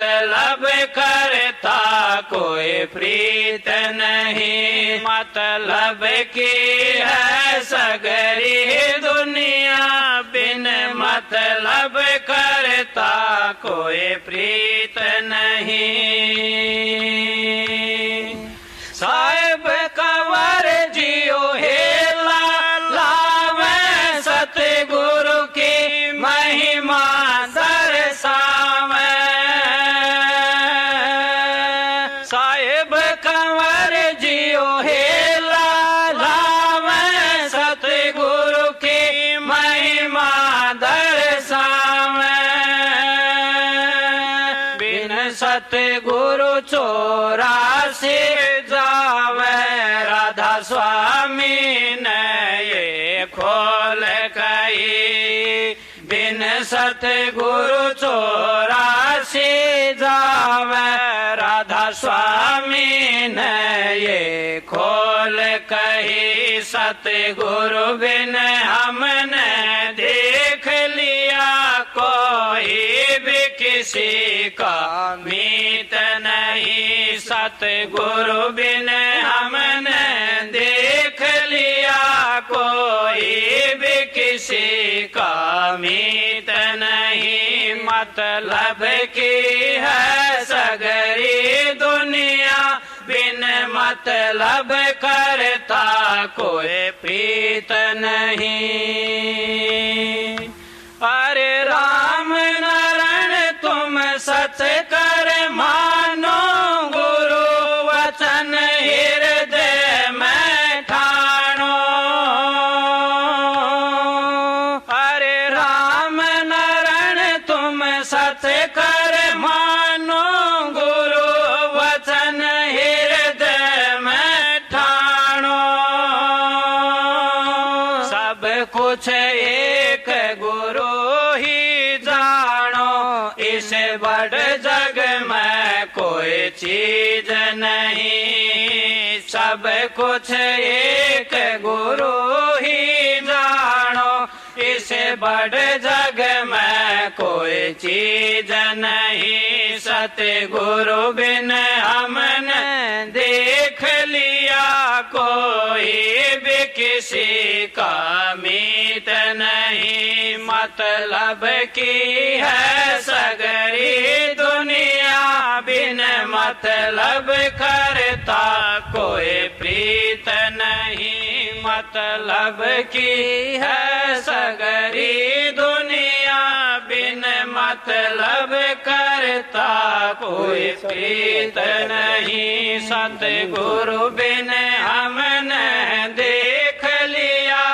मतलब करता कोई प्रीत नहीं, मतलब की है सगरी दुनिया, बिन मतलब करता कोई प्रीत नहीं। साहिब कंवर जियो हेला लावे, सतगुरु की महिमा दर्शावे। साहिब कंवर जियो हेला लावे, सतगुरु की महिमा दर्शावे। बिन सतगुरु चौरासी जावे, राधा स्वामी ने ये खोल कही। बिन सतगुरु चौरासी जावे, राधा स्वामी ने ये खोल कही। सतगुरु बिन हमने देख लिया, कोई भी किसी का मीत नहीं। सतगुरु बिन हमने देख लिया, कोई भी किसी का मीत नहीं। मतलब की है सगरी दुनिया, बिन मतलब करता कोई प्रीत नहीं। अरे राम नारायण तुम सच कर मानो, गुरु वचन हृदय में ठानो। अरे राम नारायण तुम सच कर मानो, गुरु वचन हृदय में ठानो। सब कुछ एक गुरु ही जानो, इसे बड़ जग में कोई चीज नहीं। सब कुछ एक गुरु ही जानो, इसे बड़ जग में कोई चीज नहीं। सतगुरु बिन हमने देख लिया, कोई भी किसी का मीत नहीं। मतलब की है सगरी दुनिया, बिन मतलब करता कोई प्रीत नहीं। मतलब की है सगरी दुनिया, बिन मतलब करता कोई प्रीत नहीं। सतगुरु बिन हमने देख लिया,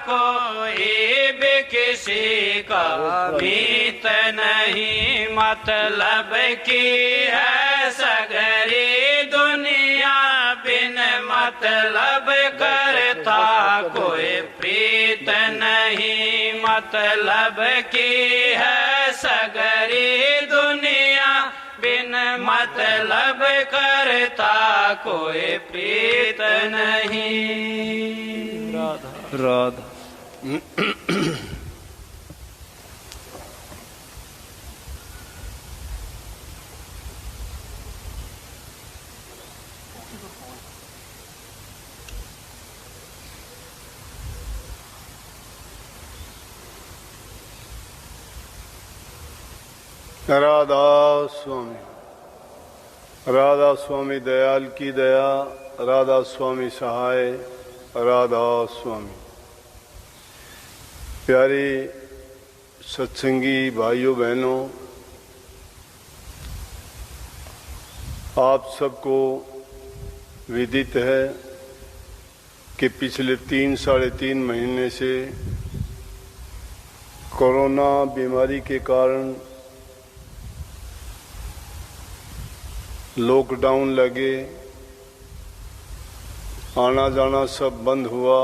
कोई भी किसी का मीत नहीं। मतलब की है सगरी दुनिया, बिन मतलब करता कोई प्रीत नहीं। मतलब की है सगरी दुनिया, बिन मतलब करता कोई प्रीत नहीं। राधा राधा राधा स्वामी, राधा स्वामी दयाल की दया, राधा स्वामी सहाय, राधा स्वामी। प्यारे सत्संगी भाइयों बहनों, आप सबको विदित है कि पिछले 3-3.5 महीने से कोरोना बीमारी के कारण लॉकडाउन लगे, आना जाना सब बंद हुआ।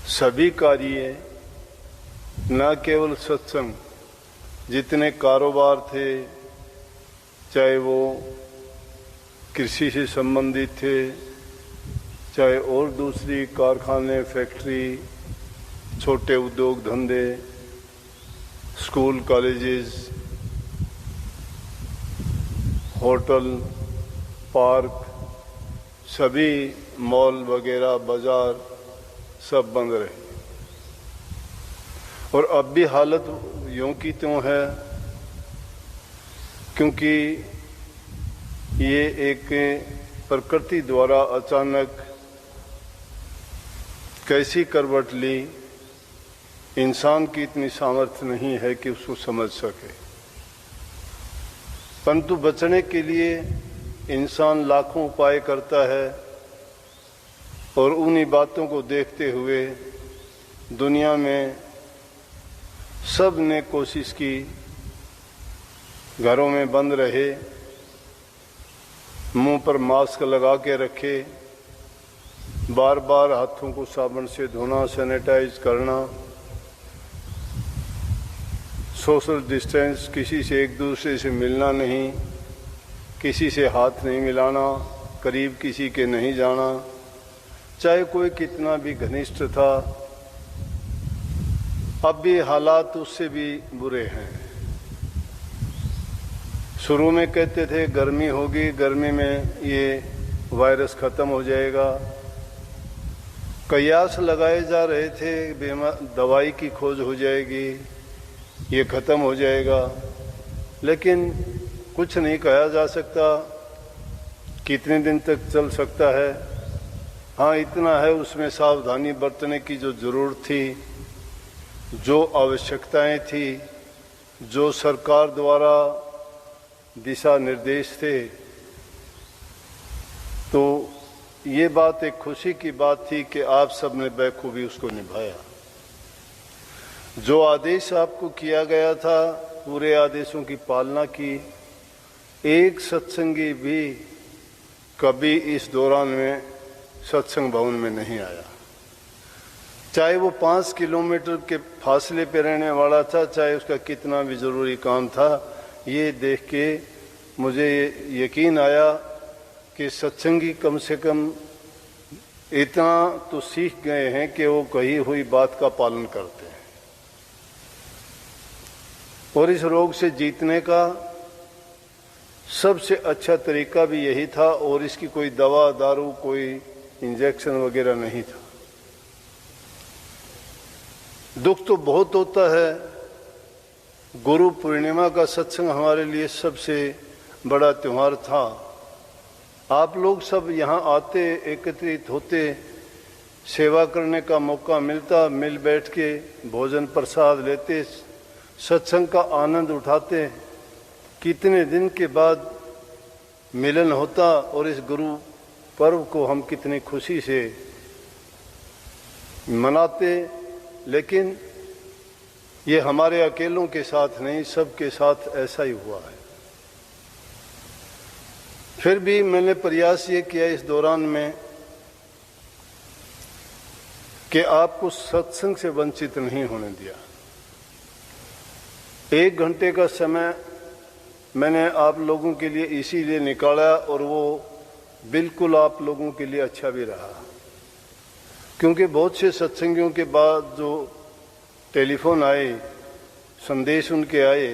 सभी कार्य, न केवल सत्संग, जितने कारोबार थे, चाहे वो कृषि से संबंधित थे, चाहे और दूसरी कारखाने, फैक्ट्री, छोटे उद्योग धंधे, स्कूल, कॉलेजेस, होटल, पार्क, सभी मॉल वगैरह, बाजार सब बंद रहे। और अब भी हालत यूं की त्यों है, क्योंकि ये एक प्रकृति द्वारा अचानक कैसी करवट ली, इंसान की इतनी सामर्थ्य नहीं है कि उसको समझ सके। परंतु बचने के लिए इंसान लाखों उपाय करता है, और उन्हीं बातों को देखते हुए दुनिया में सब ने कोशिश की, घरों में बंद रहे, मुंह पर मास्क लगा के रखे, बार बार हाथों को साबुन से धोना, सैनिटाइज करना, सोशल डिस्टेंस, किसी से एक दूसरे से मिलना नहीं, किसी से हाथ नहीं मिलाना, करीब किसी के नहीं जाना, चाहे कोई कितना भी घनिष्ठ था। अब भी हालात उससे भी बुरे हैं। शुरू में कहते थे गर्मी होगी, गर्मी में ये वायरस खत्म हो जाएगा, कयास लगाए जा रहे थे, दवाई की खोज हो जाएगी, ये खत्म हो जाएगा, लेकिन कुछ नहीं कहा जा सकता कितने दिन तक चल सकता है। हाँ, इतना है उसमें सावधानी बरतने की जो जरूरत थी, जो आवश्यकताएं थी, जो सरकार द्वारा दिशा निर्देश थे, तो ये बात एक खुशी की बात थी कि आप सब ने बखूबी उसको निभाया। जो आदेश आपको किया गया था, पूरे आदेशों की पालना की। एक सत्संगी भी कभी इस दौरान में सत्संग भवन में नहीं आया, चाहे वो 5 किलोमीटर के फासले पे रहने वाला था, चाहे उसका कितना भी जरूरी काम था। ये देख के मुझे यकीन आया कि सत्संगी कम से कम इतना तो सीख गए हैं कि वो कही हुई बात का पालन करते हैं। और इस रोग से जीतने का सबसे अच्छा तरीका भी यही था, और इसकी कोई दवा दारू, कोई इंजेक्शन वगैरह नहीं था। दुख तो बहुत होता है। गुरु पूर्णिमा का सत्संग हमारे लिए सबसे बड़ा त्योहार था। आप लोग सब यहाँ आते, एकत्रित होते, सेवा करने का मौका मिलता, मिल बैठ के भोजन प्रसाद लेते, सत्संग का आनंद उठाते। कितने दिन के बाद मिलन होता, और इस गुरु पर्व को हम कितनी खुशी से मनाते। लेकिन ये हमारे अकेलों के साथ नहीं, सबके साथ ऐसा ही हुआ है। फिर भी मैंने प्रयास ये किया इस दौरान में कि आपको सत्संग से वंचित नहीं होने दिया। 1 घंटे का समय मैंने आप लोगों के लिए इसीलिए निकाला, और वो बिल्कुल आप लोगों के लिए अच्छा भी रहा, क्योंकि बहुत से सत्संगियों के बाद जो टेलीफोन आए, संदेश उनके आए,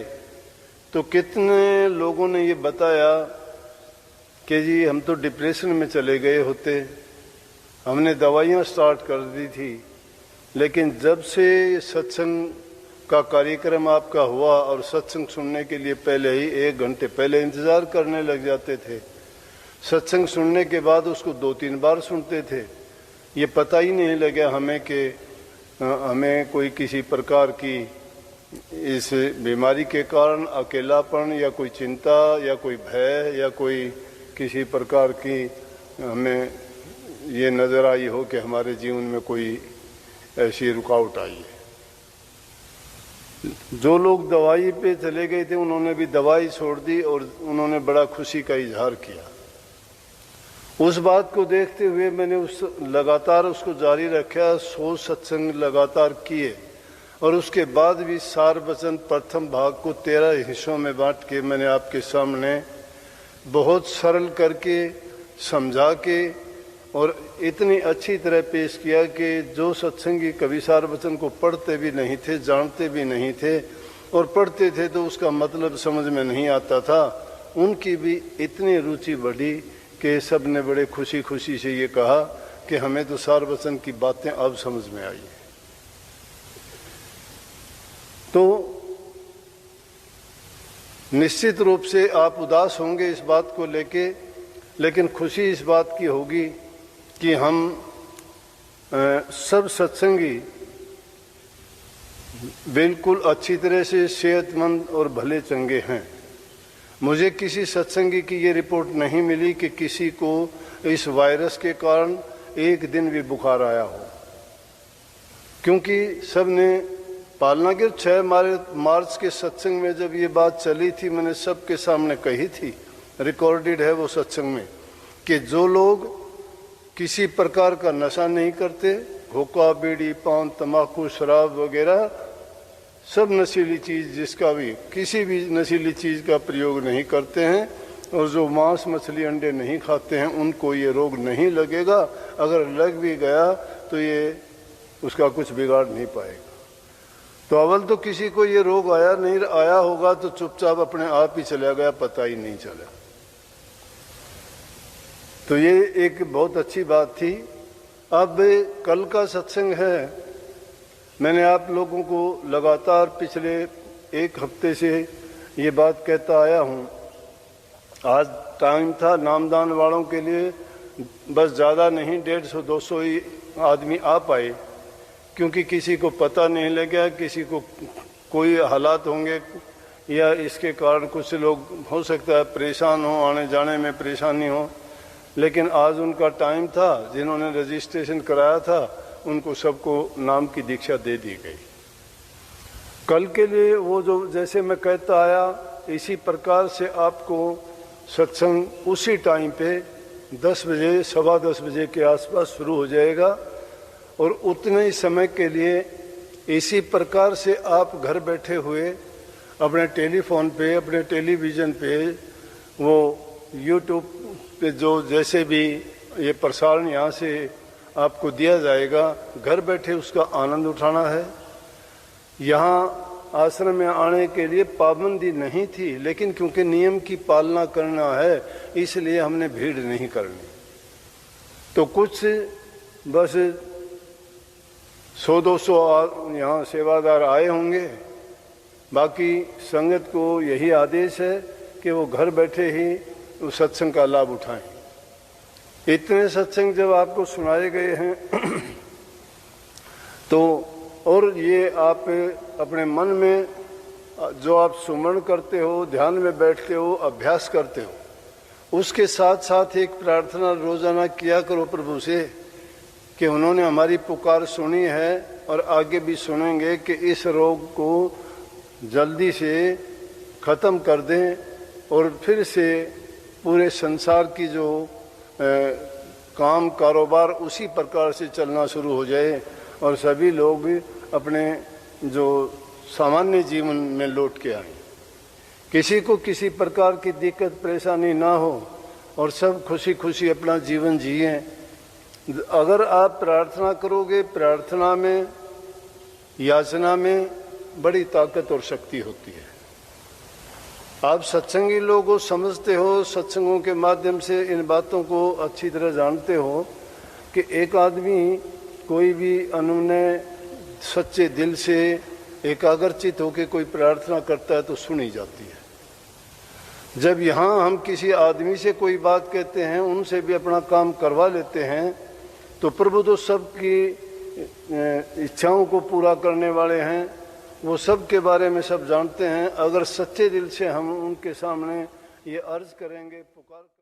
तो कितने लोगों ने ये बताया कि जी हम तो डिप्रेशन में चले गए होते, हमने दवाइयाँ स्टार्ट कर दी थी, लेकिन जब से सत्संग का कार्यक्रम आपका हुआ, और सत्संग सुनने के लिए पहले ही 1 घंटे पहले इंतज़ार करने लग जाते थे, सत्संग सुनने के बाद उसको 2-3 बार सुनते थे, ये पता ही नहीं लगा हमें कि हमें कोई किसी प्रकार की इस बीमारी के कारण अकेलापन, या कोई चिंता, या कोई भय, या कोई किसी प्रकार की हमें ये नज़र आई हो कि हमारे जीवन में कोई ऐसी रुकावट आई है। जो लोग दवाई पे चले गए थे, उन्होंने भी दवाई छोड़ दी, और उन्होंने बड़ा खुशी का इजहार किया। उस बात को देखते हुए मैंने लगातार उसको जारी रखा, 100 सत्संग लगातार किए, और उसके बाद भी सार वचन प्रथम भाग को 13 हिस्सों में बांट के मैंने आपके सामने बहुत सरल करके, समझा के, और इतनी अच्छी तरह पेश किया कि जो सत्संगी कभी सार वचन को पढ़ते भी नहीं थे, जानते भी नहीं थे, और पढ़ते थे तो उसका मतलब समझ में नहीं आता था, उनकी भी इतनी रुचि बढ़ी कि सब ने बड़े खुशी खुशी से ये कहा कि हमें तो सार वचन की बातें अब समझ में आई। तो निश्चित रूप से आप उदास होंगे इस बात को लेके, लेकिन खुशी इस बात की होगी कि हम सब सत्संगी बिल्कुल अच्छी तरह से सेहतमंद और भले चंगे हैं। मुझे किसी सत्संगी की ये रिपोर्ट नहीं मिली कि किसी को इस वायरस के कारण एक दिन भी बुखार आया हो, क्योंकि सब ने पालना के 6 मार्च के सत्संग में जब ये बात चली थी, मैंने सबके सामने कही थी, रिकॉर्डेड है वो सत्संग में, कि जो लोग किसी प्रकार का नशा नहीं करते, हुक्का, बीड़ी, पान, तंबाकू, शराब वगैरह सब नशीली चीज, जिसका भी किसी भी नशीली चीज का प्रयोग नहीं करते हैं, और जो मांस, मछली, अंडे नहीं खाते हैं, उनको ये रोग नहीं लगेगा। अगर लग भी गया तो ये उसका कुछ बिगाड़ नहीं पाएगा। तो अव्वल तो किसी को ये रोग आया नहीं, आया होगा तो चुपचाप अपने आप ही चला गया, पता ही नहीं चला। तो ये एक बहुत अच्छी बात थी। अब कल का सत्संग है, मैंने आप लोगों को लगातार पिछले 1 हफ्ते से ये बात कहता आया हूँ। आज टाइम था नामदान वालों के लिए, बस ज़्यादा नहीं, 150-200 ही आदमी आ पाए, क्योंकि किसी को पता नहीं लगा, किसी को कोई हालात होंगे या इसके कारण कुछ लोग हो सकता है परेशान हो, आने जाने में परेशानी हो। लेकिन आज उनका टाइम था, जिन्होंने रजिस्ट्रेशन कराया था उनको सबको नाम की दीक्षा दे दी गई। कल के लिए वो जो जैसे मैं कहता आया, इसी प्रकार से आपको सत्संग उसी टाइम पे 10 बजे, 10:15 बजे के आसपास शुरू हो जाएगा, और उतने ही समय के लिए इसी प्रकार से आप घर बैठे हुए अपने टेलीफोन पे, अपने टेलीविज़न पे, वो यूट्यूब पे जो जैसे भी ये प्रसारण यहाँ से आपको दिया जाएगा, घर बैठे उसका आनंद उठाना है। यहाँ आश्रम में आने के लिए पाबंदी नहीं थी, लेकिन क्योंकि नियम की पालना करना है इसलिए हमने भीड़ नहीं करनी। तो कुछ बस 100-200 यहाँ सेवादार आए होंगे, बाकी संगत को यही आदेश है कि वो घर बैठे ही उस सत्संग का लाभ उठाएं। इतने सत्संग जब आपको सुनाए गए हैं तो, और ये आप अपने मन में जो आप सुमरण करते हो, ध्यान में बैठते हो, अभ्यास करते हो, उसके साथ साथ एक प्रार्थना रोजाना किया करो प्रभु से कि उन्होंने हमारी पुकार सुनी है और आगे भी सुनेंगे कि इस रोग को जल्दी से ख़त्म कर दें और फिर से पूरे संसार की जो काम कारोबार उसी प्रकार से चलना शुरू हो जाए और सभी लोग अपने जो सामान्य जीवन में लौट के आए, किसी को किसी प्रकार की दिक्कत परेशानी ना हो और सब खुशी खुशी अपना जीवन जिए। अगर आप प्रार्थना करोगे, प्रार्थना में, याचना में बड़ी ताकत और शक्ति होती है। आप सत्संगी लोग हो, समझते हो, सत्संगों के माध्यम से इन बातों को अच्छी तरह जानते हो कि एक आदमी कोई भी अनुनय सच्चे दिल से एकाग्रचित होकर कोई प्रार्थना करता है तो सुनी जाती है। जब यहाँ हम किसी आदमी से कोई बात कहते हैं, उनसे भी अपना काम करवा लेते हैं, तो प्रभु तो सबकी इच्छाओं को पूरा करने वाले हैं, वो सब के बारे में सब जानते हैं। अगर सच्चे दिल से हम उनके सामने ये अर्ज करेंगे, पुकार